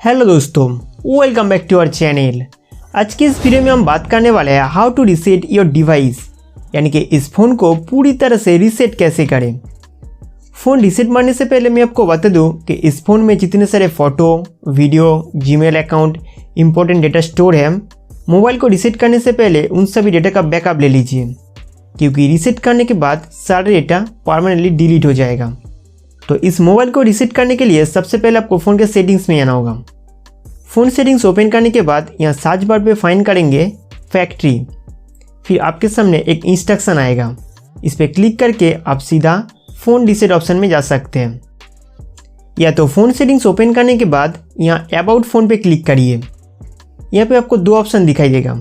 Hello दोस्तों, welcome back to our channel. आज की इस वीडियो में हम बात करने वाले हैं how to reset your device, यानी कि इस फ़ोन को पूरी तरह से रीसेट कैसे करें। फ़ोन रीसेट मारने से पहले मैं आपको बता दूं कि इस फ़ोन में जितने सारे photo, video, Gmail account, important data store है, मोबाइल को रीसेट करने से पहले उन सभी डेटा का बैकअप ले लीजिए, क्योंकि रीसेट करने के बाद सारा डेटा परमानेंटली डिलीट हो जाएगा। तो इस मोबाइल को रीसेट करने के लिए सबसे पहले आपको फ़ोन के सेटिंग्स में आना होगा। फ़ोन सेटिंग्स ओपन करने के बाद यहाँ सर्च बार पे फाइंड करेंगे फैक्ट्री। फिर आपके सामने एक इंस्ट्रक्शन आएगा, इस पर क्लिक करके आप सीधा फ़ोन रीसेट ऑप्शन में जा सकते हैं। या तो फ़ोन सेटिंग्स ओपन करने के बाद यहाँ अबाउट फ़ोन पे क्लिक करिए। यहाँ पे आपको दो ऑप्शन दिखाई देगा,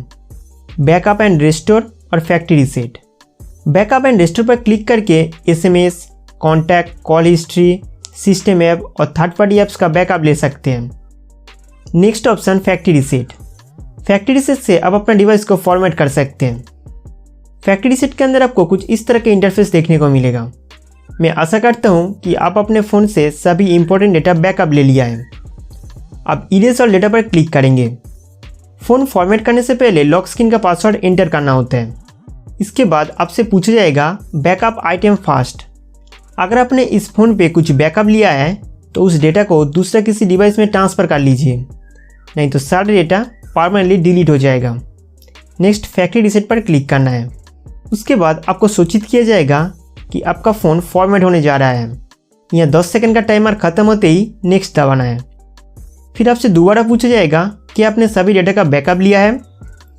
बैकअप एंड रिस्टोर और factory reset. Backup and restore पर क्लिक करके SMS, contact, call history, system app और थर्ड पार्टी ऐप्स का बैकअप ले सकते हैं। Next option factory reset. Factory reset से आप अपना डिवाइस को फॉर्मेट कर सकते हैं। फैक्ट्री रीसेट के अंदर आपको कुछ इस तरह के इंटरफेस देखने को मिलेगा। मैं आशा करता हूं कि आप अपने फ़ोन से सभी इंपॉर्टेंट डेटा बैकअप ले लिया है। अब इरेज ऑल डेटा पर क्लिक करेंगे। फ़ोन फॉर्मेट करने से पहले लॉक स्क्रीन का पासवर्ड एंटर करना होता है। इसके बाद आपसे पूछा जाएगा बैकअप आइटम फास्ट। अगर आपने इस फ़ोन पे कुछ बैकअप लिया है तो उस डेटा को दूसरा किसी डिवाइस में ट्रांसफ़र कर लीजिए, नहीं तो सारा डेटा परमानेंटली डिलीट हो जाएगा। नेक्स्ट फैक्ट्री रीसेट पर क्लिक करना है। उसके बाद आपको सूचित किया जाएगा कि आपका फ़ोन फॉर्मेट होने जा रहा है। यहाँ 10 सेकंड का टाइमर ख़त्म होते ही नेक्स्ट दबाना है। फिर आपसे दोबारा पूछा जाएगा कि आपने सभी डेटा का बैकअप लिया है।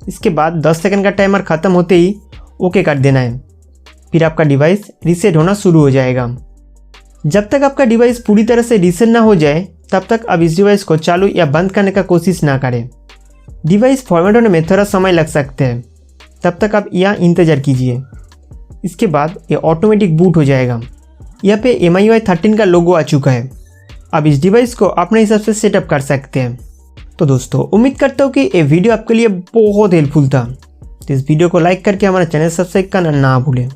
इसके बाद 10 सेकंड का टाइमर ख़त्म होते ही ओके कर देना है। फिर आपका डिवाइस रीसेट होना शुरू हो जाएगा। जब तक आपका डिवाइस पूरी तरह से रीसेट ना हो जाए तब तक आप इस डिवाइस को चालू या बंद करने का कोशिश ना करें। डिवाइस फॉर्मेट होने में थोड़ा समय लग सकता है, तब तक आप यहाँ इंतज़ार कीजिए। इसके बाद ये ऑटोमेटिक बूट हो जाएगा। यहाँ पे MIUI 13 का लोगो आ चुका है। अब इस डिवाइस को अपने हिसाब से सेटअप कर सकते हैं। तो दोस्तों, उम्मीद करता हूँ कि ये वीडियो आपके लिए बहुत हेल्पफुल था। तो इस वीडियो को लाइक करके हमारा चैनल सब्सक्राइब करना ना भूलें।